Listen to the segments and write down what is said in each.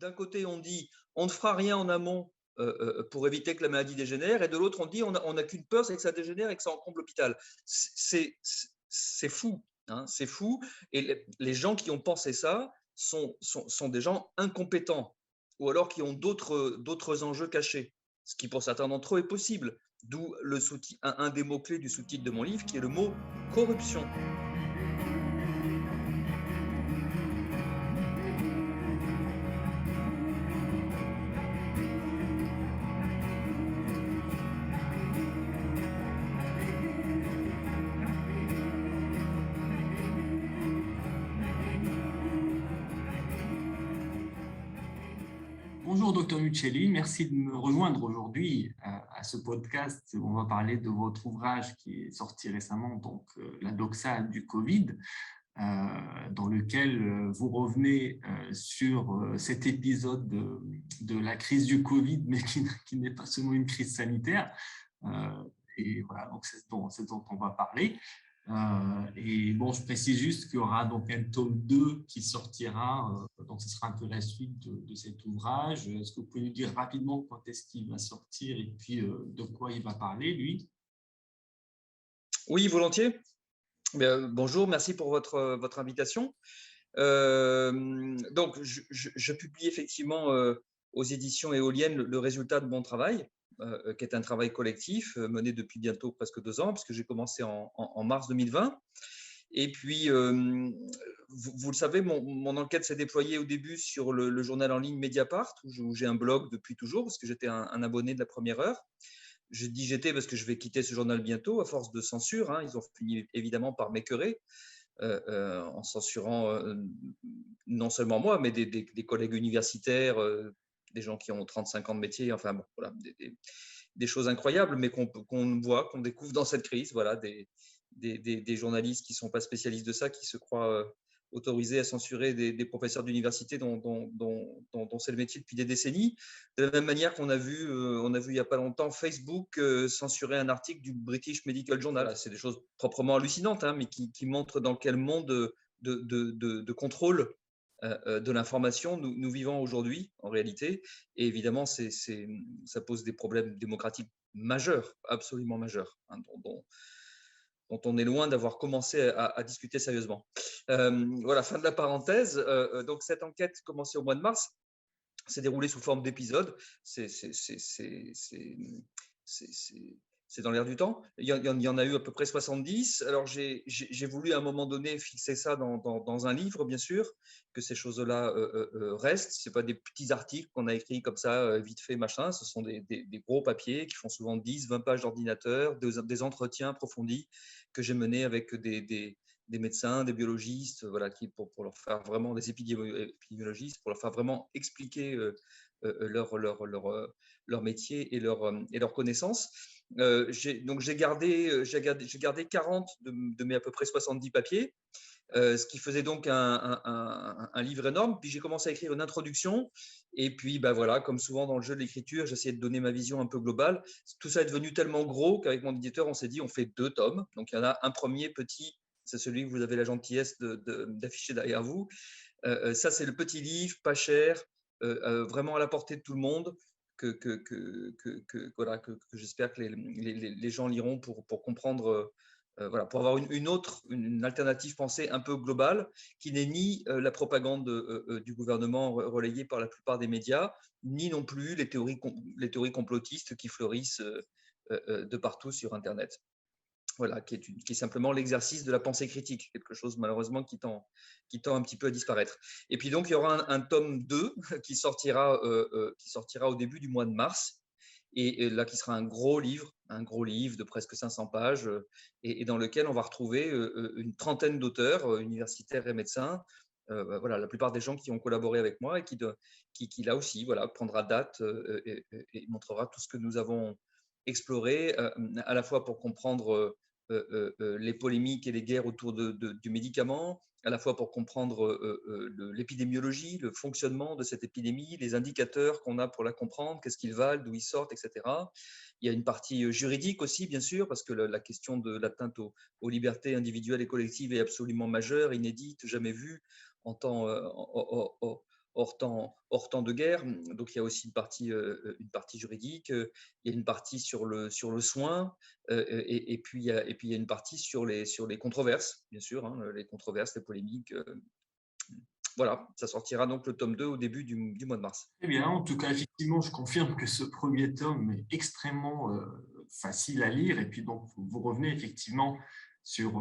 d'un côté, on dit on ne fera rien en amont pour éviter que la maladie dégénère, et de l'autre, on dit on n'a qu'une peur, c'est que ça dégénère et que ça encombre l'hôpital. C'est fou, hein, c'est fou. Et les gens qui ont pensé ça sont des gens incompétents, ou alors qui ont d'autres enjeux cachés, ce qui pour certains d'entre eux est possible. D'où un des mots-clés du sous-titre de mon livre, qui est le mot corruption. Bonjour Dr Muccelli, merci de me rejoindre aujourd'hui à ce podcast. On va parler de votre ouvrage qui est sorti récemment, donc La doxa du Covid, dans lequel vous revenez sur cet épisode de la crise du Covid, mais qui n'est pas seulement une crise sanitaire. Et voilà, donc c'est dont on va parler. Et bon, je précise juste qu'il y aura donc un tome 2 qui sortira, donc ce sera un peu la suite de cet ouvrage. Est-ce que vous pouvez nous dire rapidement quand est-ce qu'il va sortir et puis de quoi il va parler, lui? Oui, volontiers. Bonjour, merci pour votre invitation. Donc, je publie effectivement aux éditions Éoliennes le résultat de mon travail, qui est un travail collectif mené depuis bientôt presque 2 ans, puisque j'ai commencé en mars 2020. Et puis, vous le savez, mon enquête s'est déployée au début sur le journal en ligne Mediapart, où j'ai un blog depuis toujours, parce que j'étais un abonné de la première heure. Je dis j'étais parce que je vais quitter ce journal bientôt, à force de censure. Hein, ils ont fini évidemment par m'écœurer. En censurant non seulement moi, mais des collègues universitaires, des gens qui ont 35 ans de métier, enfin bon, voilà, des choses incroyables, mais qu'on voit, qu'on découvre dans cette crise. Voilà, des journalistes qui ne sont pas spécialistes de ça, qui se croient autorisés à censurer des professeurs d'université dont c'est le métier depuis des décennies. De la même manière qu'on a vu il n'y a pas longtemps Facebook censurer un article du British Medical Journal. Voilà, c'est des choses proprement hallucinantes, hein, mais qui montrent dans quel monde de contrôle de l'information nous vivons aujourd'hui, en réalité. Et évidemment, ça pose des problèmes démocratiques majeurs, absolument majeurs, hein, dont on est loin d'avoir commencé à discuter sérieusement. Voilà, fin de la parenthèse. Donc, cette enquête commencée au mois de mars s'est déroulée sous forme d'épisodes. C'est dans l'air du temps. Il y en a eu à peu près 70. Alors, j'ai voulu à un moment donné fixer ça dans un livre, bien sûr, que ces choses-là restent. Ce n'est pas des petits articles qu'on a écrits comme ça, vite fait, machin. Ce sont des gros papiers qui font souvent 10, 20 pages d'ordinateur, des entretiens approfondis que j'ai menés avec des médecins, des biologistes, voilà, pour leur faire vraiment, des épidémiologistes, pour leur faire vraiment expliquer leur métier et leurs connaissances. Donc j'ai gardé 40 de mes à peu près 70 papiers, ce qui faisait donc un livre énorme. Puis j'ai commencé à écrire une introduction. Et puis, voilà, comme souvent dans le jeu de l'écriture, j'essayais de donner ma vision un peu globale. Tout ça est devenu tellement gros qu'avec mon éditeur, on s'est dit, on fait 2 tomes. Donc, il y en a un premier petit, c'est celui que vous avez la gentillesse d'afficher derrière vous. Ça, c'est le petit livre, pas cher, vraiment à la portée de tout le monde, voilà, que j'espère que les gens liront pour comprendre, voilà, pour avoir une alternative pensée un peu globale, qui n'est ni la propagande du gouvernement relayée par la plupart des médias, ni non plus les théories complotistes qui fleurissent de partout sur Internet. Voilà, qui est simplement l'exercice de la pensée critique, quelque chose malheureusement qui tend un petit peu à disparaître. Et puis donc il y aura un tome 2 qui sortira au début du mois de mars, et là qui sera un gros livre de presque 500 pages, et dans lequel on va retrouver une trentaine d'auteurs universitaires et médecins. Voilà, la plupart des gens qui ont collaboré avec moi et qui là aussi, voilà, prendra date et montrera tout ce que nous avons exploré, à la fois pour comprendre les polémiques et les guerres autour du médicament, à la fois pour comprendre l'épidémiologie, le fonctionnement de cette épidémie, les indicateurs qu'on a pour la comprendre, qu'est-ce qu'ils valent, d'où ils sortent, etc. Il y a une partie juridique aussi, bien sûr, parce que la question de l'atteinte aux libertés individuelles et collectives est absolument majeure, inédite, jamais vue en temps, hors temps de guerre. Donc, il y a aussi une partie juridique, il y a une partie sur le soin, et puis il y a une partie sur les controverses, bien sûr, hein, les controverses, les polémiques. Voilà, ça sortira donc le tome 2 au début du mois de mars. Eh bien, en tout cas, effectivement, je confirme que ce premier tome est extrêmement facile à lire. Et puis, donc, vous revenez effectivement sur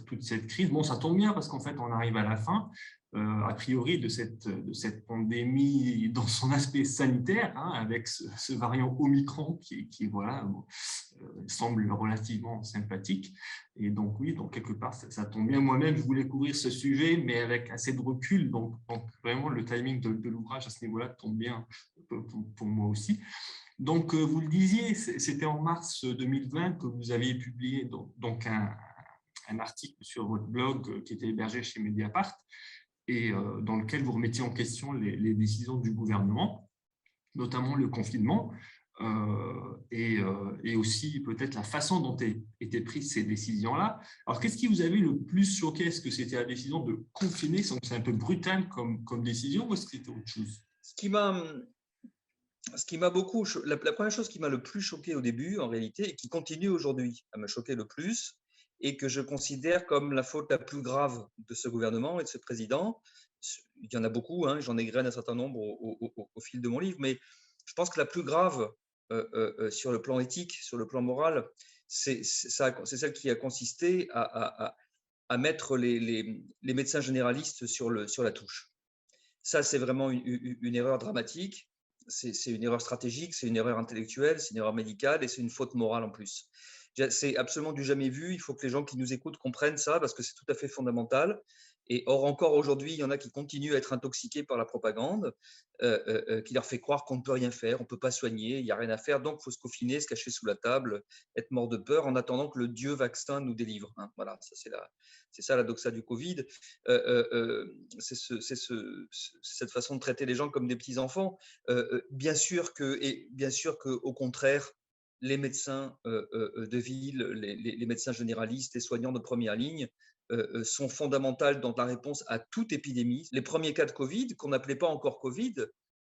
toute cette crise. Bon, ça tombe bien parce qu'en fait, on arrive à la fin, a priori, de cette pandémie dans son aspect sanitaire, hein, avec ce variant Omicron qui voilà, semble relativement sympathique. Et donc, oui, donc quelque part, ça tombe bien. Moi-même, je voulais couvrir ce sujet, mais avec assez de recul. Donc vraiment, le timing de l'ouvrage à ce niveau-là tombe bien pour moi aussi. Donc, vous le disiez, c'était en mars 2020 que vous aviez publié donc un article sur votre blog qui était hébergé chez Mediapart et dans lequel vous remettiez en question les décisions du gouvernement, notamment le confinement. Et aussi peut-être la façon dont étaient prises ces décisions-là. Alors, qu'est-ce qui vous avait le plus choqué? Est-ce que c'était la décision de confiner? C'est un peu brutal comme décision, ou est-ce que c'était autre chose? Ce qui m'a beaucoup, la première chose qui m'a le plus choqué au début, en réalité, et qui continue aujourd'hui à me choquer le plus, et que je considère comme la faute la plus grave de ce gouvernement et de ce président, il y en a beaucoup, hein, j'en égrène un certain nombre au fil de mon livre, mais je pense que la plus grave sur le plan éthique, sur le plan moral, c'est celle qui a consisté à mettre les médecins généralistes sur la touche. Ça, c'est vraiment une erreur dramatique, c'est une erreur stratégique, c'est une erreur intellectuelle, c'est une erreur médicale et c'est une faute morale en plus. C'est absolument du jamais vu. Il faut que les gens qui nous écoutent comprennent ça parce que c'est tout à fait fondamental. Et or, encore aujourd'hui, il y en a qui continuent à être intoxiqués par la propagande, qui leur fait croire qu'on ne peut rien faire, on ne peut pas soigner, il n'y a rien à faire, donc il faut se confiner, se cacher sous la table, être mort de peur en attendant que le Dieu vaccin nous délivre. Hein. Voilà, c'est ça la doxa du Covid. C'est cette façon de traiter les gens comme des petits-enfants. Bien sûr qu'au contraire, les médecins de ville, les médecins généralistes, les soignants de première ligne sont fondamentales dans la réponse à toute épidémie. Les premiers cas de Covid, qu'on n'appelait pas encore Covid,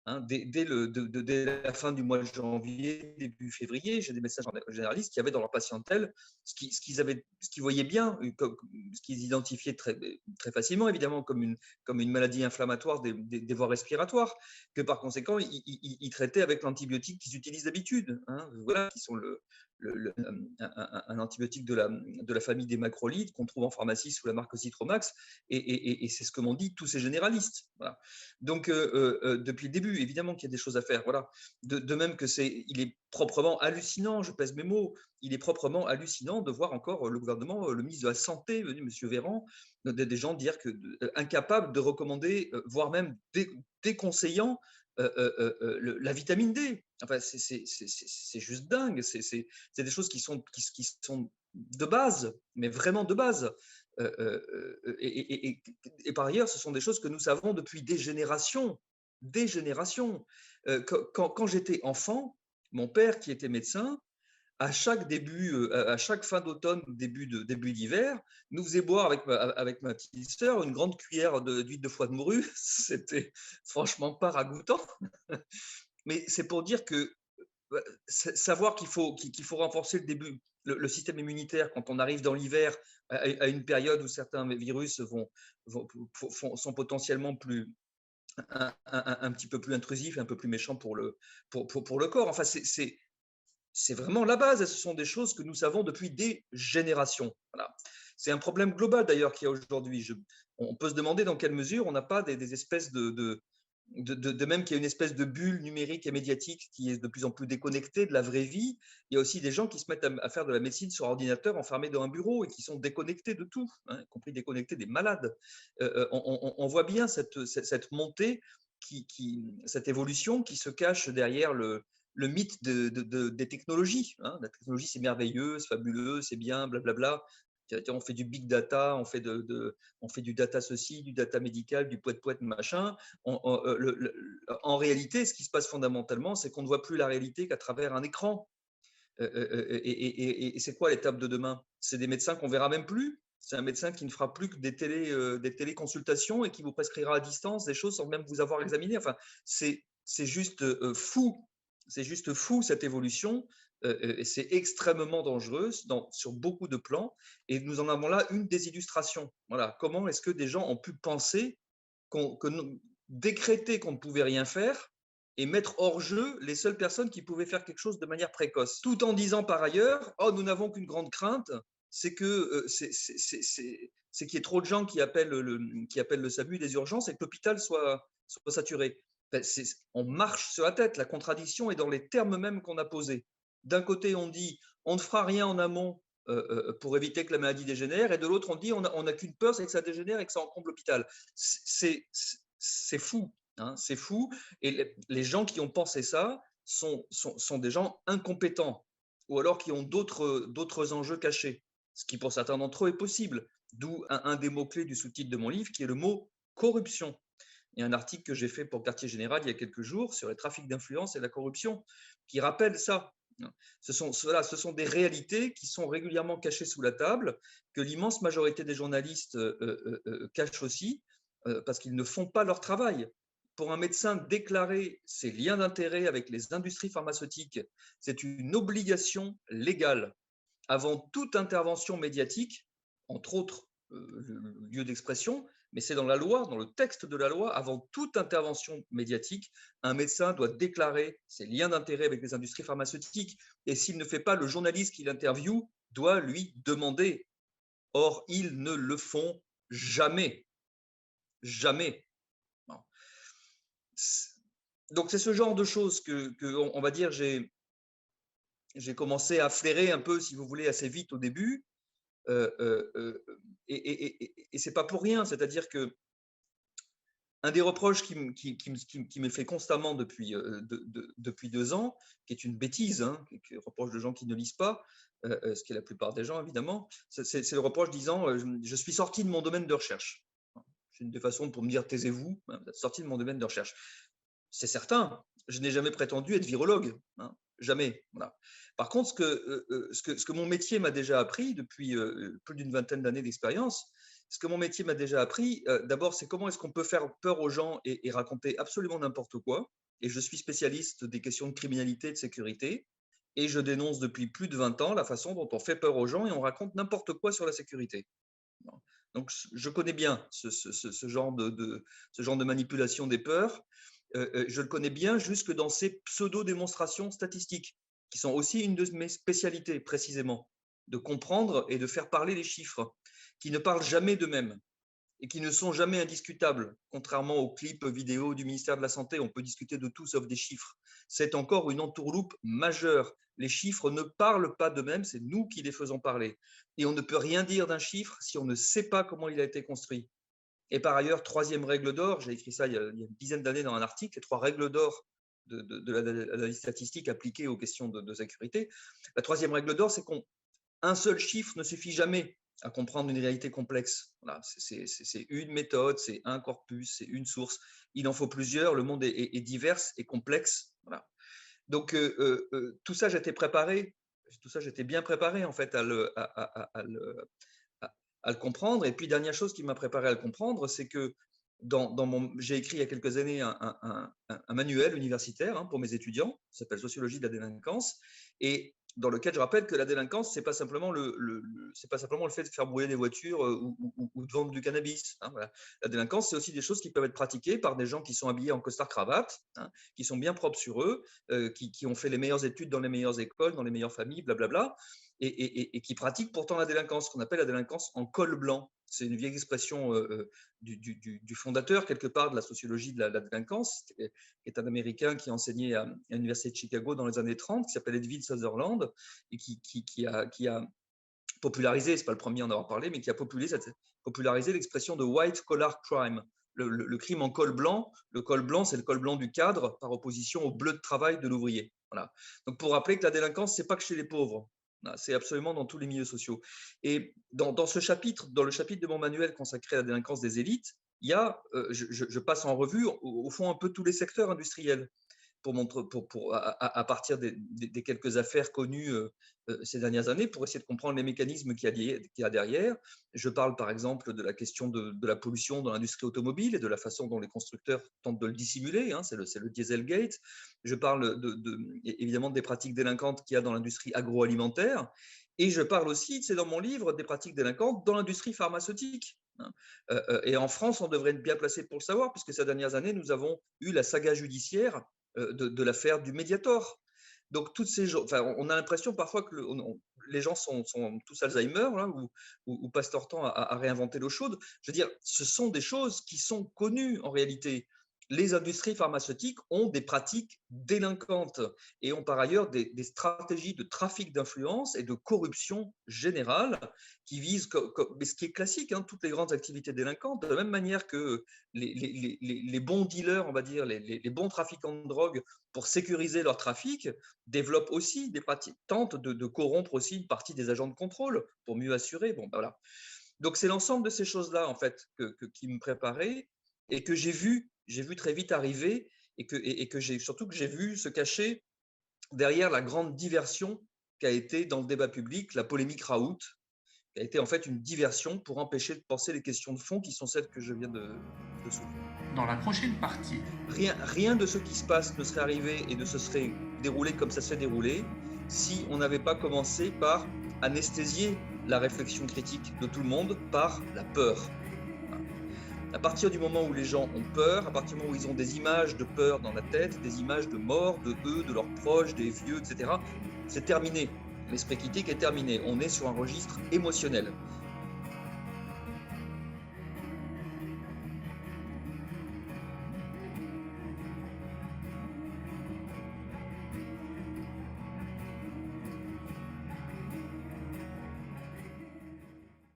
hein, dès la fin du mois de janvier, début février, j'ai des médecins généralistes qui avaient dans leur patientèle ce qu'ils voyaient bien, ce qu'ils identifiaient très, très facilement, évidemment, comme une maladie inflammatoire des voies respiratoires, que par conséquent, ils traitaient avec l'antibiotique qu'ils utilisent d'habitude, hein, voilà, qui sont un antibiotique de la famille des macrolides qu'on trouve en pharmacie sous la marque Citromax, et c'est ce que m'ont dit tous ces généralistes. Voilà. Donc, depuis le début, évidemment qu'il y a des choses à faire. Voilà. De même que il est proprement hallucinant, je pèse mes mots, il est proprement hallucinant de voir encore le gouvernement, le ministre de la Santé, M. Véran, des gens dire incapables de recommander, voire même déconseillant la vitamine D. Enfin, c'est juste dingue. C'est des choses qui sont de base, mais vraiment de base. Et par ailleurs, ce sont des choses que nous savons depuis des générations. Des générations. Quand j'étais enfant, mon père, qui était médecin, à chaque fin d'automne, début d'hiver, nous faisait boire avec ma petite sœur une grande cuillère d'huile de foie de morue. C'était franchement pas ragoûtant. Mais c'est pour dire que savoir qu'il faut renforcer le système immunitaire quand on arrive dans l'hiver, à une période où certains virus sont potentiellement un petit peu plus intrusifs, un peu plus méchants pour le corps. Enfin, c'est vraiment la base. Ce sont des choses que nous savons depuis des générations. Voilà. C'est un problème global d'ailleurs qu'il y a aujourd'hui. On peut se demander dans quelle mesure on n'a pas des espèces de même qu'il y a une espèce de bulle numérique et médiatique qui est de plus en plus déconnectée de la vraie vie. Il y a aussi des gens qui se mettent à faire de la médecine sur ordinateur enfermés dans un bureau et qui sont déconnectés de tout, hein, y compris déconnectés des malades. On voit bien cette montée, cette évolution qui se cache derrière le mythe des technologies. Hein. La technologie, c'est merveilleux, c'est fabuleux, c'est bien, blablabla. On fait du big data, on fait du data ceci, du data médical, du poète machin. En réalité, ce qui se passe fondamentalement, c'est qu'on ne voit plus la réalité qu'à travers un écran. Et c'est quoi l'étape de demain? C'est des médecins qu'on verra même plus. C'est un médecin qui ne fera plus que des téléconsultations et qui vous prescrira à distance des choses sans même vous avoir examiné. Enfin, c'est juste fou. C'est juste fou cette évolution. Et c'est extrêmement dangereux sur beaucoup de plans. Et nous en avons là une des illustrations. Voilà. Comment est-ce que des gens ont pu penser décréter qu'on ne pouvait rien faire et mettre hors jeu les seules personnes qui pouvaient faire quelque chose de manière précoce, tout en disant par ailleurs, oh, nous n'avons qu'une grande crainte, c'est que c'est qu'il y ait trop de gens qui appellent le SAMU des urgences et que l'hôpital soit saturé. Ben, on marche sur la tête. La contradiction est dans les termes mêmes qu'on a posés. D'un côté, on dit on ne fera rien en amont pour éviter que la maladie dégénère, et de l'autre, on dit on n'a qu'une peur, c'est que ça dégénère et que ça encombre l'hôpital. C'est fou. Hein, c'est fou. Et les gens qui ont pensé ça sont des gens incompétents ou alors qui ont d'autres enjeux cachés, ce qui pour certains d'entre eux est possible. D'où un des mots-clés du sous-titre de mon livre qui est le mot corruption. Il y a un article que j'ai fait pour Quartier Général il y a quelques jours sur les trafics d'influence et la corruption qui rappelle ça. Ce sont des réalités qui sont régulièrement cachées sous la table, que l'immense majorité des journalistes cachent aussi, parce qu'ils ne font pas leur travail. Pour un médecin, déclarer ses liens d'intérêt avec les industries pharmaceutiques, c'est une obligation légale. Avant toute intervention médiatique, entre autres lieux d'expression, mais c'est dans la loi, dans le texte de la loi, avant toute intervention médiatique, un médecin doit déclarer ses liens d'intérêt avec les industries pharmaceutiques. Et s'il ne fait pas, le journaliste qui l'interviewe doit lui demander. Or, ils ne le font jamais. Jamais. Non. Donc, c'est ce genre de choses que on va dire, j'ai commencé à flairer un peu, si vous voulez, assez vite au début. Et c'est pas pour rien, c'est-à-dire que un des reproches qui me fait constamment depuis 2 ans, qui est une bêtise, hein, qui reproche de gens qui ne lisent pas, ce qui est la plupart des gens évidemment, c'est le reproche disant je suis sorti de mon domaine de recherche. C'est une des façons pour me dire taisez-vous, hein, vous êtes sorti de mon domaine de recherche. C'est certain, je n'ai jamais prétendu être virologue, hein, jamais. Voilà. Par contre, ce que mon métier m'a déjà appris depuis plus d'une vingtaine d'années d'expérience, ce que mon métier m'a déjà appris, d'abord, c'est comment est-ce qu'on peut faire peur aux gens et raconter absolument n'importe quoi. Et je suis spécialiste des questions de criminalité et de sécurité. Et je dénonce depuis plus de 20 ans la façon dont on fait peur aux gens et on raconte n'importe quoi sur la sécurité. Donc, je connais bien ce genre de manipulation des peurs. Je le connais bien jusque dans ces pseudo-démonstrations statistiques, qui sont aussi une de mes spécialités, précisément, de comprendre et de faire parler les chiffres, qui ne parlent jamais d'eux-mêmes et qui ne sont jamais indiscutables. Contrairement aux clips vidéo du ministère de la Santé, on peut discuter de tout sauf des chiffres. C'est encore une entourloupe majeure. Les chiffres ne parlent pas d'eux-mêmes, c'est nous qui les faisons parler. Et on ne peut rien dire d'un chiffre si on ne sait pas comment il a été construit. Et par ailleurs, troisième règle d'or, j'ai écrit ça il y a une dizaine d'années dans un article, les 3 règles d'or de l'analyse statistique appliquée aux questions de sécurité. La troisième règle d'or, c'est qu'un seul chiffre ne suffit jamais à comprendre une réalité complexe. Voilà, c'est une méthode, c'est un corpus, c'est une source. Il en faut plusieurs, le monde est divers et complexe. Voilà. Donc, tout ça, j'étais préparé, tout ça, j'étais bien préparé en fait à le comprendre. Et puis, dernière chose qui m'a préparé à le comprendre, c'est que j'ai écrit il y a quelques années un manuel universitaire pour mes étudiants, qui s'appelle Sociologie de la délinquance, et dans lequel je rappelle que la délinquance, c'est pas simplement c'est pas simplement le fait de faire brûler des voitures ou de vendre du cannabis. Voilà. La délinquance, c'est aussi des choses qui peuvent être pratiquées par des gens qui sont habillés en costard-cravate, qui sont bien propres sur eux, qui ont fait les meilleures études dans les meilleures écoles, dans les meilleures familles, blablabla, et qui pratiquent pourtant la délinquance, qu'on appelle la délinquance en col blanc. C'est une vieille expression du fondateur, quelque part, de la sociologie de la délinquance, qui est un Américain qui enseignait à l'Université de Chicago dans les années 30, qui s'appelle Edwin Sutherland, et qui a popularisé, ce n'est pas le premier à en avoir parlé, mais qui a popularisé l'expression de white collar crime, le crime en col blanc. Le col blanc, c'est le col blanc du cadre, par opposition au bleu de travail de l'ouvrier. Voilà. Donc, pour rappeler que la délinquance, ce n'est pas que chez les pauvres. C'est absolument dans tous les milieux sociaux. Et dans ce chapitre, dans le chapitre de mon manuel consacré à la délinquance des élites, il y a, je passe en revue, au fond, un peu tous les secteurs industriels. à partir des quelques affaires connues ces dernières années, pour essayer de comprendre les mécanismes qu'il y a derrière. Je parle par exemple de la question de la pollution dans l'industrie automobile et de la façon dont les constructeurs tentent de le dissimuler, c'est le Dieselgate. Je parle évidemment des pratiques délinquantes qu'il y a dans l'industrie agroalimentaire. Et je parle aussi, c'est dans mon livre, des pratiques délinquantes dans l'industrie pharmaceutique. Et en France, on devrait être bien placé pour le savoir, puisque ces dernières années, nous avons eu la saga judiciaire de l'affaire du Mediator. Donc, toutes ces gens, on a l'impression parfois que les gens sont tous Alzheimer, là, ou passent leur temps à réinventer l'eau chaude. Je veux dire, ce sont des choses qui sont connues en réalité. Les industries pharmaceutiques ont des pratiques délinquantes et ont par ailleurs des stratégies de trafic d'influence et de corruption générale qui visent, mais ce qui est classique, toutes les grandes activités délinquantes, de la même manière que les bons dealers, on va dire, les bons trafiquants de drogue, pour sécuriser leur trafic, développent aussi des pratiques, tentent de corrompre aussi une partie des agents de contrôle pour mieux assurer. Voilà. Donc c'est l'ensemble de ces choses-là en fait qui me préparaient et que j'ai vu très vite arriver et que j'ai vu se cacher derrière la grande diversion qu'a été dans le débat public la polémique Raoult, qui a été en fait une diversion pour empêcher de penser les questions de fond qui sont celles que je viens de soulever. Dans la prochaine partie, rien de ce qui se passe ne serait arrivé et ne se serait déroulé comme ça s'est déroulé si on n'avait pas commencé par anesthésier la réflexion critique de tout le monde par la peur. À partir du moment où les gens ont peur, à partir du moment où ils ont des images de peur dans la tête, des images de mort, de eux, de leurs proches, des vieux, etc., c'est terminé. L'esprit critique est terminé. On est sur un registre émotionnel.